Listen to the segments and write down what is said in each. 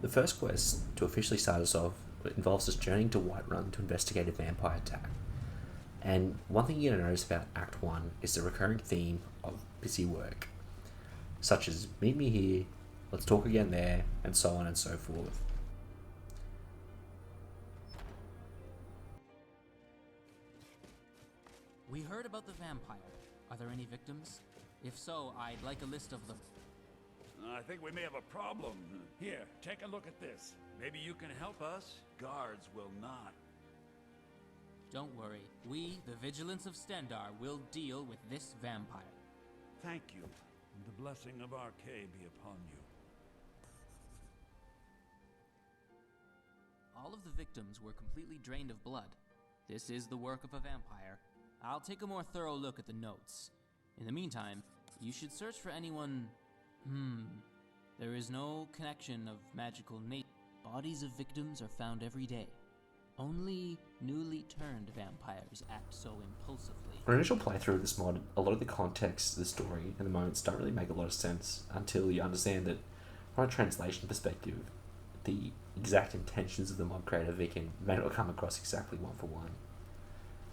The first quest to officially start us off involves us journeying to Whiterun to investigate a vampire attack. And one thing you're going to notice about Act 1 is the recurring theme of busy work, such as meet me here, let's talk again there, and so on and so forth. We heard about the vampire. Are there any victims? If so, I'd like a list of them. I think we may have a problem. Here, take a look at this. Maybe you can help us? Guards will not. Don't worry. We, the Vigilants of Stendarr, will deal with this vampire. Thank you, and the blessing of Arcade be upon you. All of the victims were completely drained of blood. This is the work of a vampire. I'll take a more thorough look at the notes. In the meantime, you should search for anyone... There is no connection of magical nature. Bodies of victims are found every day. Only newly turned vampires act so impulsively. For an initial playthrough of this mod, a lot of the context of the story and the moments don't really make a lot of sense until you understand that from a translation perspective, the exact intentions of the mod creator Vikin may not come across exactly one for one.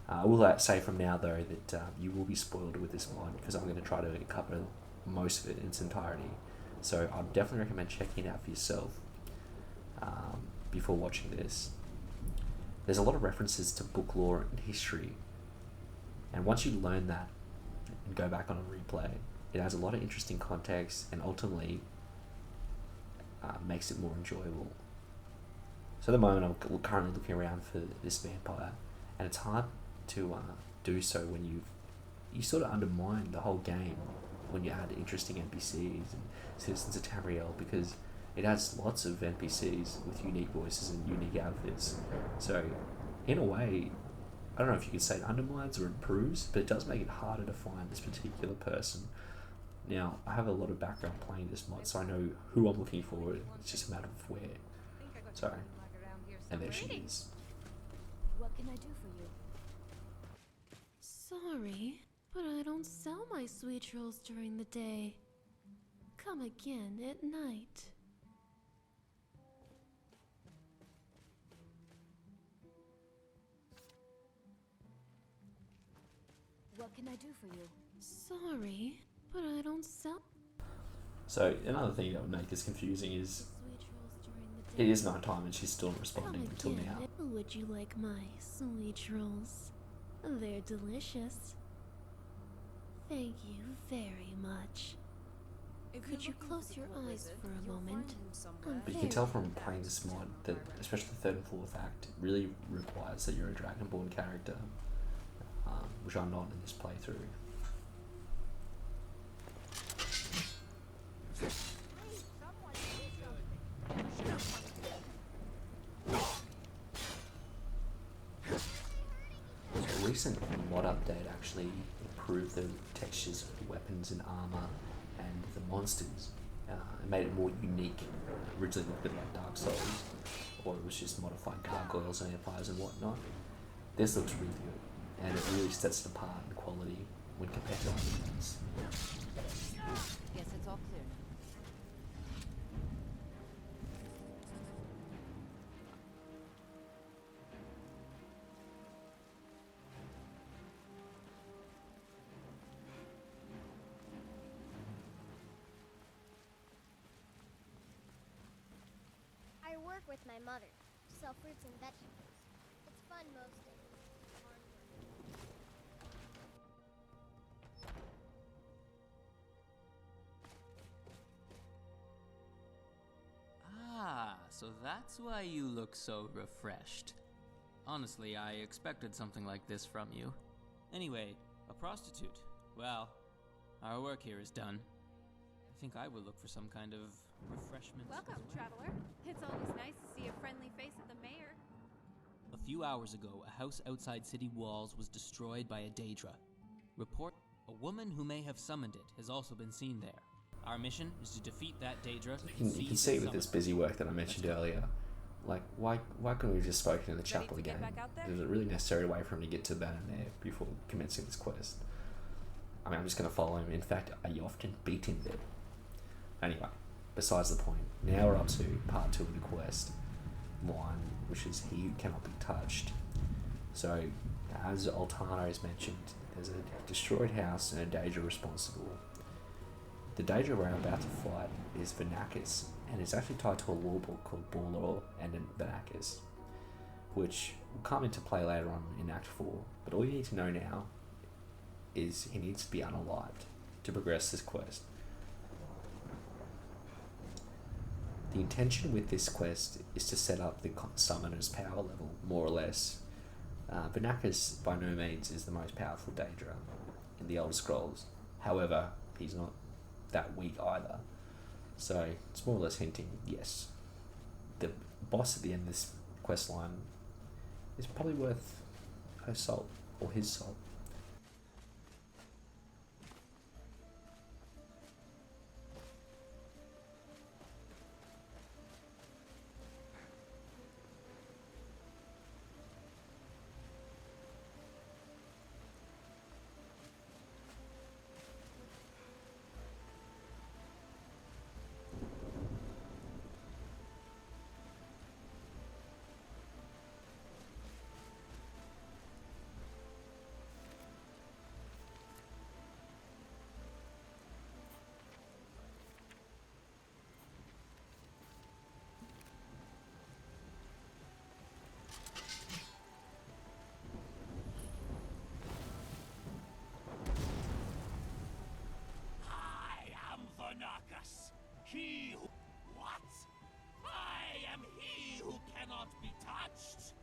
I will say from now though that you will be spoiled with this mod because I'm going to try to cover most of it in its entirety. So I'd definitely recommend checking it out for yourself before watching this. There's a lot of references to book lore and history, and once you learn that and go back on a replay, it has a lot of interesting context and ultimately makes it more enjoyable. So at the moment I'm currently looking around for this vampire, and it's hard to do so when you sort of undermine the whole game when you add interesting NPCs and citizens of Tamriel, because it has lots of NPCs with unique voices and unique outfits. So in a way, I don't know if you could say it undermines or improves, but it does make it harder to find this particular person. Now, I have a lot of background playing this mod, so I know who I'm looking for. It's just a matter of where. Sorry. And there she is. What can I do for you? Sorry, but I don't sell my sweet rolls during the day. Come again at night. What can I do for you? Sorry, but I don't sell. So another thing that would make this confusing is it is nighttime and she's still not responding until now. Would you like my sweet rolls? They're delicious. Thank you very much. Could you close your eyes for a moment? But you can tell from playing this mod that, especially the third and fourth act, it really requires that you're a Dragonborn character, which I'm not in this playthrough. A recent mod update actually improved the textures of the weapons and armor and the monsters. It made it more unique. Originally looked a bit like Dark Souls, or it was just modified gargoyles and vampires and whatnot. This looks really good, and it really sets it apart in quality when compared to other ones. Guess it's all clear now. I work with my mother, sell fruits and vegetables. It's fun most days. Hard work. Ah, so that's why you look so refreshed. Honestly, I expected something like this from you. Anyway, a prostitute. Well, our work here is done. I think I will look for some kind of refreshment. Welcome, traveler. It's always nice to see a friendly face at the mayor. A few hours ago, a house outside city walls was destroyed by a Daedra. Report, a woman who may have summoned it has also been seen there. Our mission is to defeat that Daedra. You can see with this busy work that I mentioned earlier, like, why couldn't we have just spoken in the chapel again? Was it really necessary to wait for him to get to Bannermere before commencing this quest? I mean, I'm just going to follow him. In fact, I often beat him there. Anyway, besides the point. Now we're up to part 2 of the quest line, which is he who cannot be touched. So, as Altano has mentioned, there's a destroyed house and a Daedra responsible. The Daedra we're about to fight is Vernacus, and it's actually tied to a law book called Borlor and Vernacus, which will come into play later on in Act 4. But all you need to know now is he needs to be unalived to progress this quest. The intention with this quest is to set up the summoner's power level, more or less. Vernacus by no means is the most powerful Daedra in the Elder Scrolls. However, he's not that weak either. So it's more or less hinting, yes, the boss at the end of this quest line is probably worth her salt, or his salt. He who... What? I am he who cannot be touched.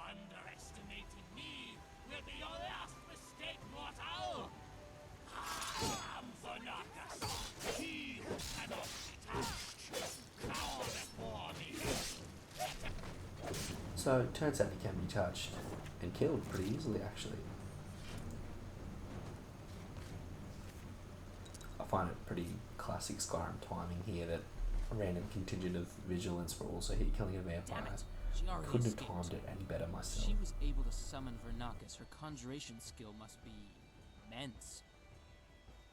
Underestimating me will be your last mistake, mortal. I am Vernacus, he who cannot be touched. Cower before me. So it turns out he can be touched and killed pretty easily, actually. I find it pretty classic Skyrim timing here that a random contingent of vigilance were also here killing a vampire. Damn it. She already Couldn't have escaped. timed it any better myself. She was able to summon Vernacus. Her conjuration skill must be immense.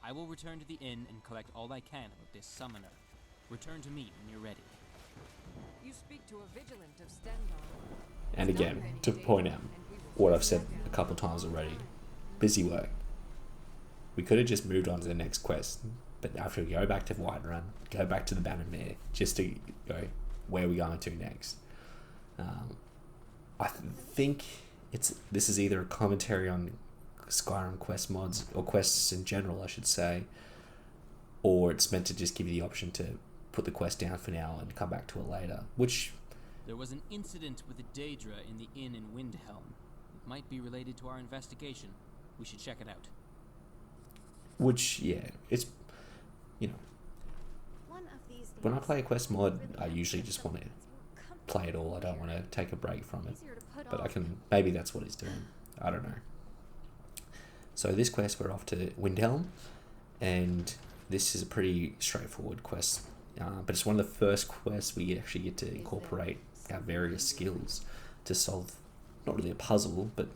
I will return to the inn and collect all I can about this summoner. Return to me when you're ready. You speak to a vigilant of Stendarr. And again, to point out what I've said a couple times already, busy work. We could have just moved on to the next quest, but after we go back to Whiterun, go back to the Bannerman Mare, just to go where are we going to next. I think this is either a commentary on Skyrim quest mods, or quests in general, I should say, or it's meant to just give you the option to put the quest down for now and come back to it later, which... There was an incident with a Daedra in the inn in Windhelm. It might be related to our investigation. We should check it out. Which, yeah, it's, you know, when I play a quest mod, I usually just want to play it all. I don't want to take a break from it. But I can, maybe that's what he's doing. I don't know. So this quest, we're off to Windhelm, and this is a pretty straightforward quest. But it's one of the first quests we actually get to incorporate our various skills to solve, not really a puzzle, but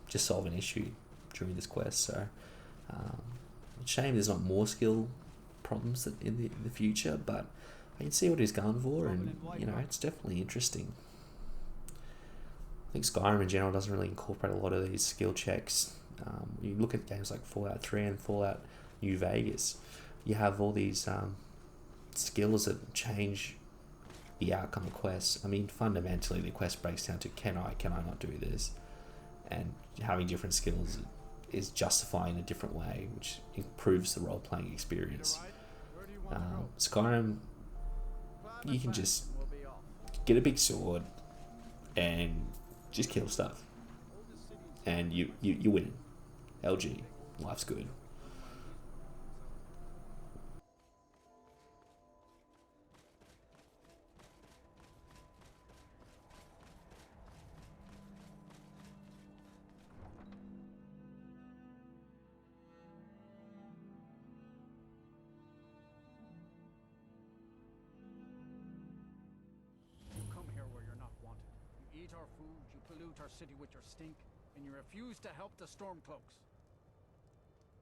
just solve an issue during this quest. So, shame there's not more skill problems in the future, but I can see what he's going for, and you know, it's definitely interesting. I think Skyrim in general doesn't really incorporate a lot of these skill checks. You look at games like Fallout 3 and Fallout New Vegas, you have all these skills that change the outcome of quests. I mean, fundamentally the quest breaks down to can I not do this, and having different skills is justified in a different way, which improves the role-playing experience. Skyrim, you can just get a big sword and just kill stuff, and you win. LG, life's good. Our food, you pollute our city with your stink, and you refuse to help the Stormcloaks.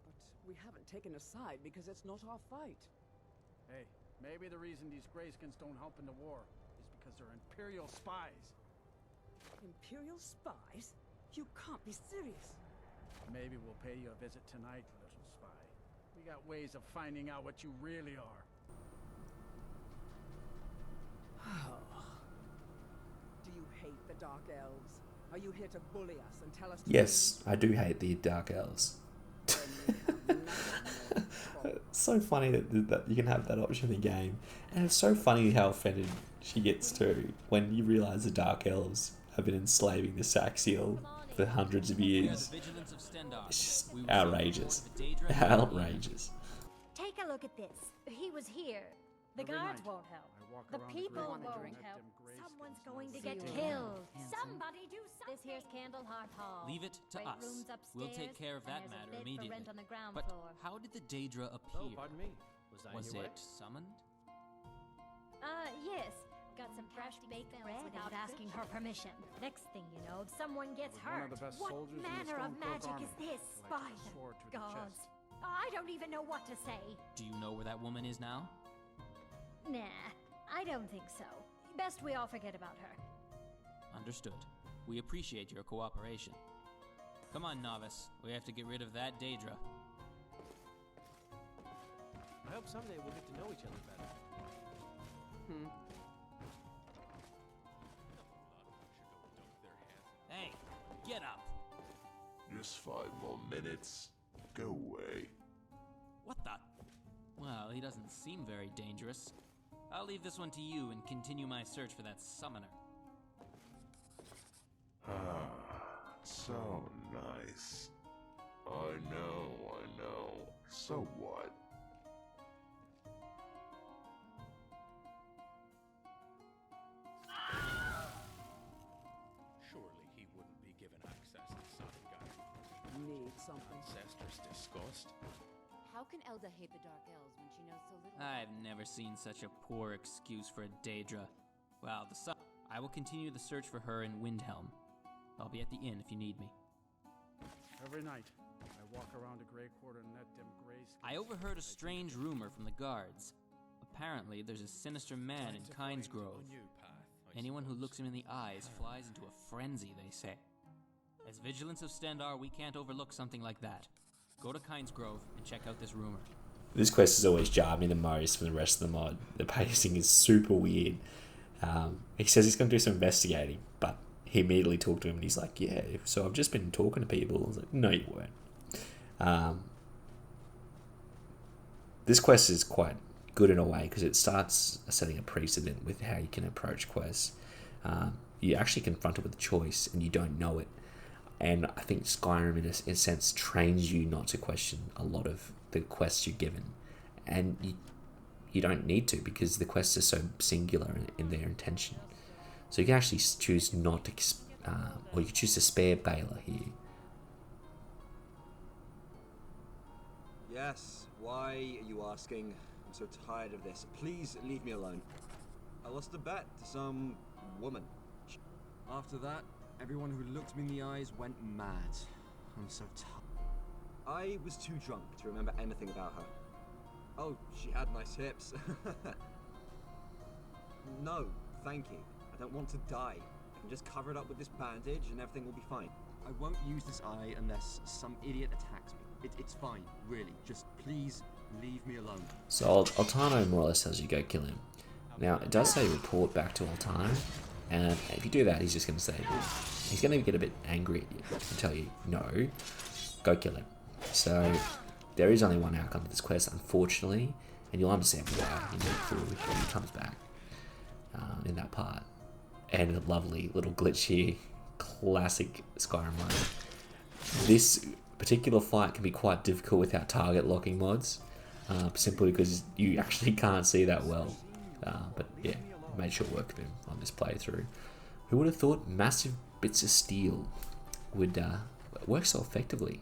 But we haven't taken a side because it's not our fight. Hey, Maybe the reason these Greyskins don't help in the war is because they're Imperial spies. Imperial spies? You can't be serious. Maybe we'll pay you a visit tonight, little spy. We got ways of finding out what you really are. Do you hate the Dark Elves? Are you here to bully us and tell us to Yes, I do hate the Dark Elves. It's so funny that you can have that option in the game. And it's so funny how offended she gets too when you realise the Dark Elves have been enslaving the Saxiel for hundreds of years. It's just outrageous. Outrageous. Take a look at this. He was here. The Every guards night, won't help. I walk The around people Grey won't Quadrant, help. them Greyskins Someone's and going to see get you killed. around. Somebody do something. This here's Candleheart Hall. Leave it to Great us. rooms We'll upstairs, take care of and that there's a matter bed for immediately. rent on the ground But floor. how did the Daedra appear? Oh, pardon me. Was it summoned? Yes. Got some fresh baked bread without asking her permission. Next thing you know, someone gets One hurt. of the best What soldiers in the manner of Stormcloak magic army. is this? Like By a the sword to the gods. chest. I don't even know what to say. Do you know where that woman is now? Nah, I don't think so. Best we all forget about her. Understood. We appreciate your cooperation. Come on, novice. We have to get rid of that Daedra. I hope someday we'll get to know each other better. Hey, get up! Just 5 more minutes. Go away. What the? Well, he doesn't seem very dangerous. I'll leave this one to you and continue my search for that summoner. So nice. I know. So what? Surely he wouldn't be given access to Skyrim. Need something. Ancestors discussed. How can Elda hate the Dark Elves when she knows so little? I've never seen such a poor excuse for a Daedra. Well, I will continue the search for her in Windhelm. I'll be at the inn if you need me. Every night, I walk around the Grey Quarter and let them Greyskins. I overheard a strange rumor from the guards. Apparently, there's a sinister man in Kynesgrove. Anyone who looks him in the eyes flies into a frenzy, they say. As Vigilants of Stendarr, we can't overlook something like that. Go to Kynesgrove and check out this rumor. This quest has always jarred me the most from the rest of the mod. The pacing is super weird. He says he's going to do some investigating, but he immediately talked to him and he's like, yeah, so I've just been talking to people. I was like, no, you weren't. This quest is quite good in a way because it starts setting a precedent with how you can approach quests. You're actually confronted with a choice and you don't know it. And I think Skyrim, in a sense, trains you not to question a lot of the quests you're given. And you don't need to because the quests are so singular in their intention. So you can actually choose not to, or you can choose to spare Baylor here. Yes, why are you asking? I'm so tired of this. Please leave me alone. I lost a bet to some woman. After that, everyone who looked me in the eyes went mad. I'm so tired. I was too drunk to remember anything about her. Oh, she had nice hips. No, thank you. I don't want to die. I can just cover it up with this bandage and everything will be fine. I won't use this eye unless some idiot attacks me. It's fine, really. Just please leave me alone. So Altano more or less tells you go kill him. Now, it does say report back to Altano, and if you do that, he's just going to say, he's going to get a bit angry at you and tell you, no, go kill him. So, there is only one outcome to this quest, unfortunately, and you'll understand why he went through when he comes back in that part. And a lovely little glitch here, classic Skyrim mode. This particular fight can be quite difficult without target locking mods, simply because you actually can't see that well. But yeah, made sure it worked for him on this playthrough. Who would have thought massive bits of steel would work so effectively?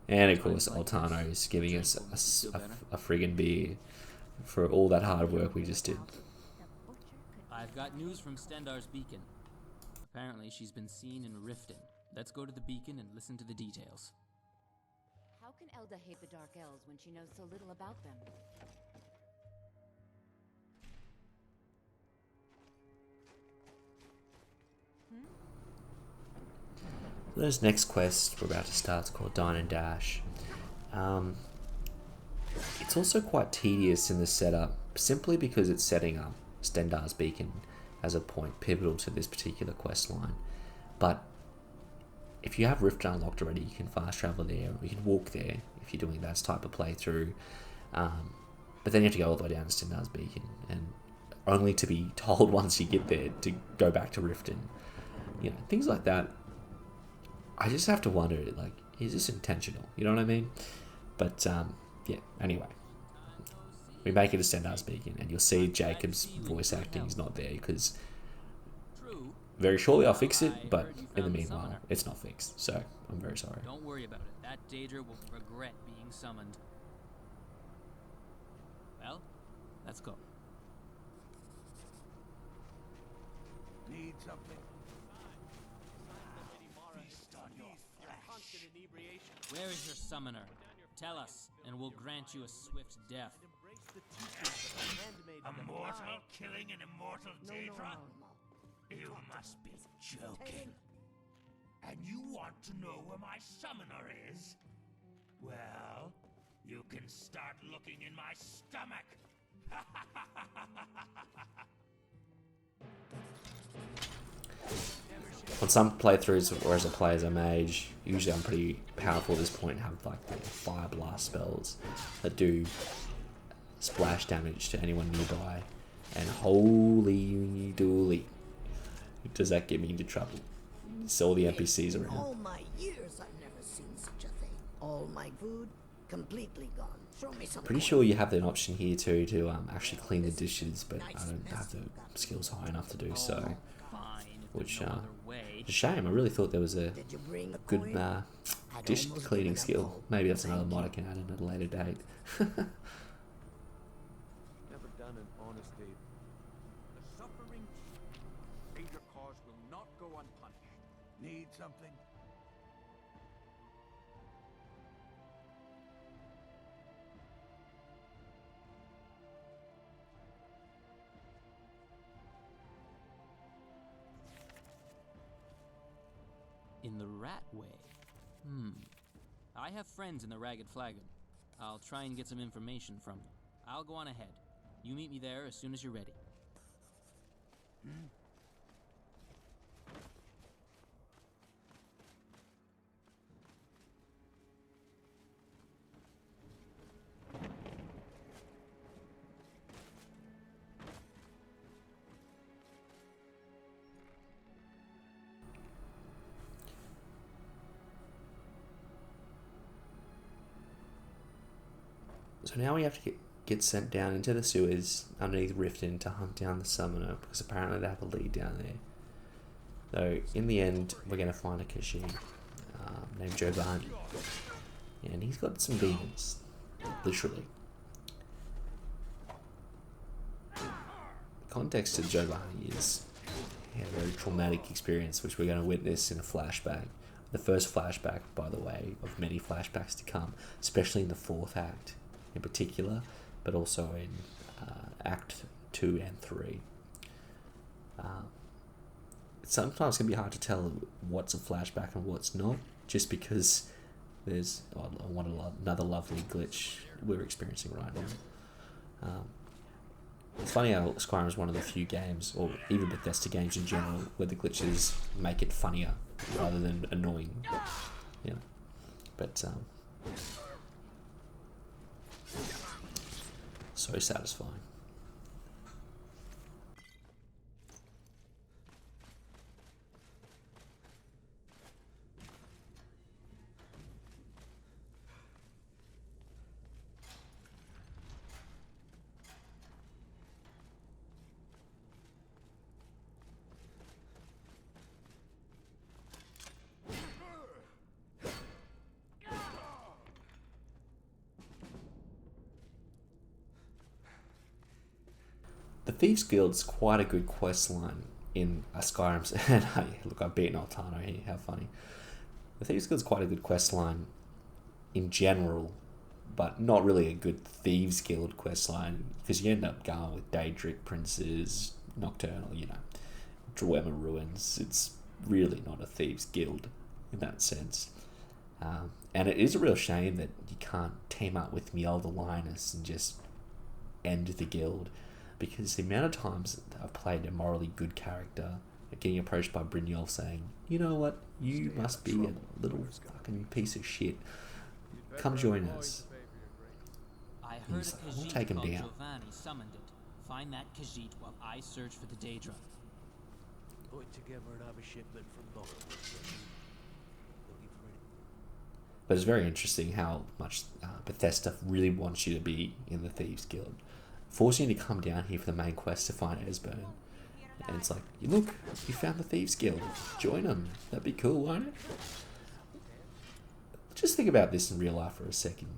And of course, Altano is giving us a friggin' beer for all that hard work we just did. I've got news from Stendarr's beacon. Apparently, she's been seen in Riften. Let's go to the beacon and listen to the details. How can Elda hate the Dark Elves when she knows so little about them? This next quest we're about to start is called Dine and Dash. It's also quite tedious in the setup, simply because it's setting up Stendarr's beacon as a point pivotal to this particular quest line. But if you have Rift unlocked already, you can fast travel there, or you can walk there if you're doing that type of playthrough. But then you have to go all the way down to Stendarr's beacon, and only to be told once you get there to go back to Rift, and things like that. I just have to wonder, like, is this intentional? You know what I mean? But yeah. Anyway, we make it to Stendarr's beacon, and you'll see Jacob's voice acting is not there because very shortly I'll fix it, but in the meanwhile, it's not fixed. So I'm very sorry. Don't worry about it. That Daedra will regret being summoned. Well, let's go. Need something? Where is your summoner? Tell us, and we'll grant you a swift death. A mortal killing an immortal Daedra? You must be joking. And you want to know where my summoner is? Well, you can start looking in my stomach. On some playthroughs, or as I play as a mage, usually I'm pretty powerful at this point and have like the fire blast spells that do splash damage to anyone nearby. And holy dooly, does that get me into trouble? It's all the NPCs In around. all my years, I've never seen such a thing. All my food completely gone. Throw me some. Pretty sure you have an option here too to actually clean the dishes, but I don't have the skills high enough to do so. Which it's a shame. I really thought there was a good dish cleaning skill. Maybe that's another mod I can add in at a later date. Never done an honest deed. The suffering Daedra cause will not go unpunished. Need something? In the rat way? I have friends in the Ragged Flagon. I'll try and get some information from them. I'll go on ahead. You meet me there as soon as you're ready. So now we have to get sent down into the sewers underneath Riften to hunt down the summoner, because apparently they have a lead down there. So in the end, we're going to find a Khajiit named Giovanni, and he's got some demons, literally. Context to Giovanni is a very traumatic experience, which we're going to witness in a flashback. The first flashback, by the way, of many flashbacks to come, especially in the fourth act in particular, but also in Act 2 and 3. Sometimes it can be hard to tell what's a flashback and what's not, just because there's another lovely glitch we're experiencing right now. It's funny how Skyrim is one of the few games, or even Bethesda games in general, where the glitches make it funnier rather than annoying. But so satisfying. The Thieves Guild's quite a good quest line in Skyrim. Look, I've beaten Altano here, how funny. The Thieves Guild's quite a good quest line in general, but not really a good Thieves Guild quest line, because you end up going with Daedric Princes, Nocturnal, Druema Ruins. It's really not a Thieves Guild in that sense. And it is a real shame that you can't team up with Mjolnir Linus and just end the guild, because the amount of times that I've played a morally good character getting approached by Brynjolf saying, you know what, you must be a little fucking piece of shit. Come join us. I heard He's a like, we'll Khajiit take him called down. Giovanni summoned it. Find that Khajiit while I search for the Daedra. Put together another shipment from Bollywood. Looking for any... But it's very interesting how much Bethesda really wants you to be in the Thieves Guild, forcing you to come down here for the main quest to find Esbern. And it's like, look, you found the Thieves Guild. Join them. That'd be cool, won't it? Just think about this in real life for a second.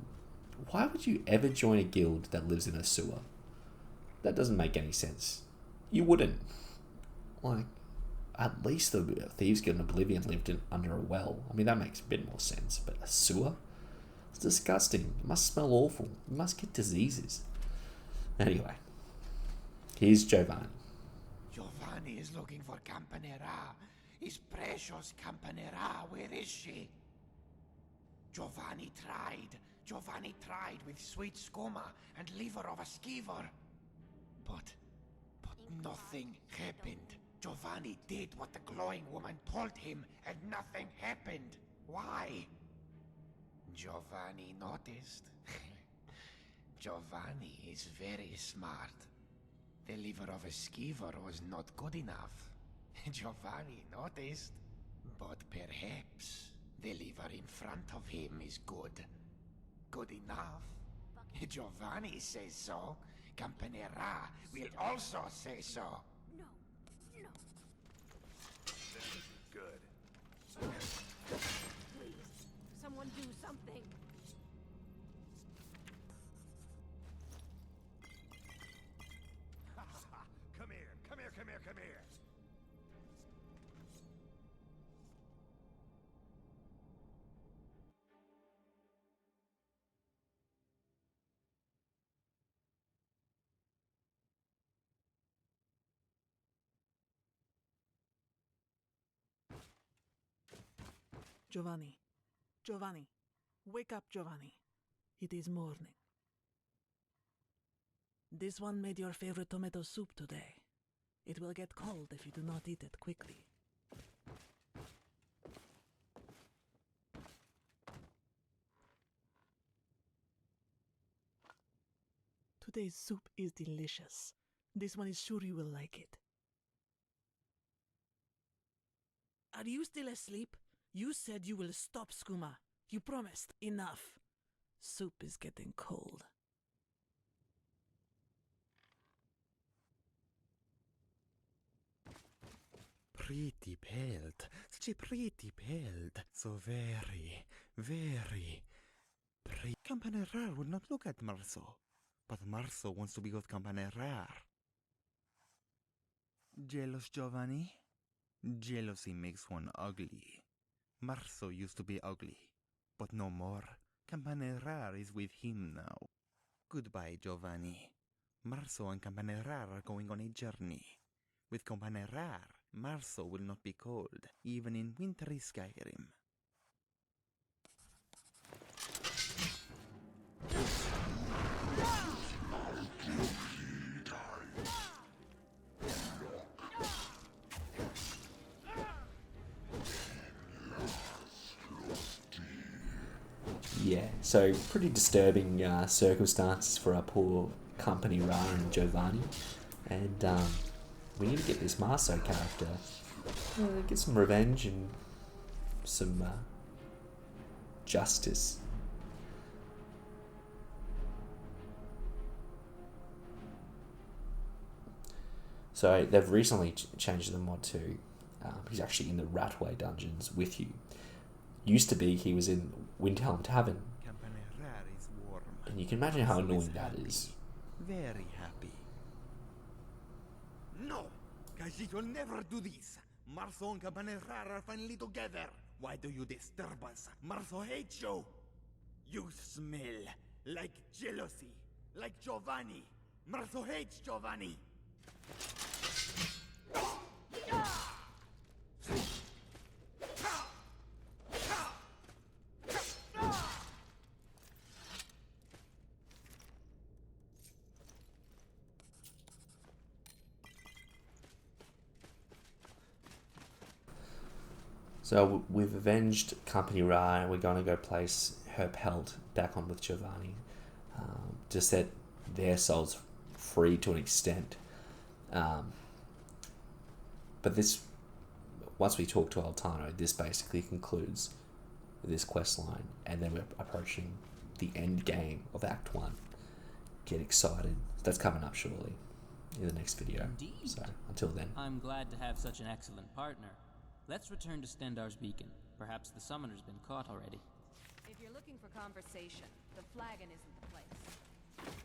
Why would you ever join a guild that lives in a sewer? That doesn't make any sense. You wouldn't. Like, at least the Thieves Guild in Oblivion lived under a well. I mean, that makes a bit more sense. But a sewer? It's disgusting. It must smell awful. You must get diseases. Anyway, here's Giovanni. Giovanni is looking for Campanera. His precious Campanera. Where is she? Giovanni tried with sweet skooma and liver of a skeever. But nothing happened. Giovanni did what the glowing woman told him, and nothing happened. Why? Giovanni noticed. Giovanni is very smart. The liver of a skeever was not good enough. Giovanni noticed. But perhaps the liver in front of him is good. Good enough. Giovanni says so. Campanera will also say so. No. Good. Please, someone do something. Come here. Giovanni. Wake up, Giovanni. It is morning. This one made your favorite tomato soup today. It will get cold if you do not eat it quickly. Today's soup is delicious. This one is sure you will like it. Are you still asleep? You said you will stop, skooma. You promised. Enough. Soup is getting cold. Pretty pelt. Such a pretty pelt. So very pretty. Campanera would not look at Marso. But Marso wants to be with Campanera. Jealous, Giovanni? Jealousy makes one ugly. Marso used to be ugly, but no more. Campanera is with him now. Goodbye, Giovanni. Marso and Campanera are going on a journey. With Campanera, Marso will not be cold, even in wintry Skyrim. Yeah, so pretty disturbing circumstances for our poor company, Ra and Giovanni. And we need to get this Marso character, get some revenge and some justice. So they've recently changed the mod to he's actually in the Ratway dungeons with you. Used to be he was in Windhelm Tavern, and you can imagine how annoying that is. Very happy. No! Khajiit will never do this! Marso and Campanera are finally together! Why do you disturb us? Marso hates you! You smell like jealousy, like Giovanni! Marso hates Giovanni! So we've avenged Company Ra, and we're going to go place her pelt back on with Giovanni to set their souls free to an extent. But this, once we talk to Altano, this basically concludes this quest line, and then we're approaching the end game of Act 1. Get excited. That's coming up shortly in the next video. Indeed. So until then. I'm glad to have such an excellent partner. Let's return to Stendarr's beacon. Perhaps the summoner's been caught already. If you're looking for conversation, the flagon isn't the place.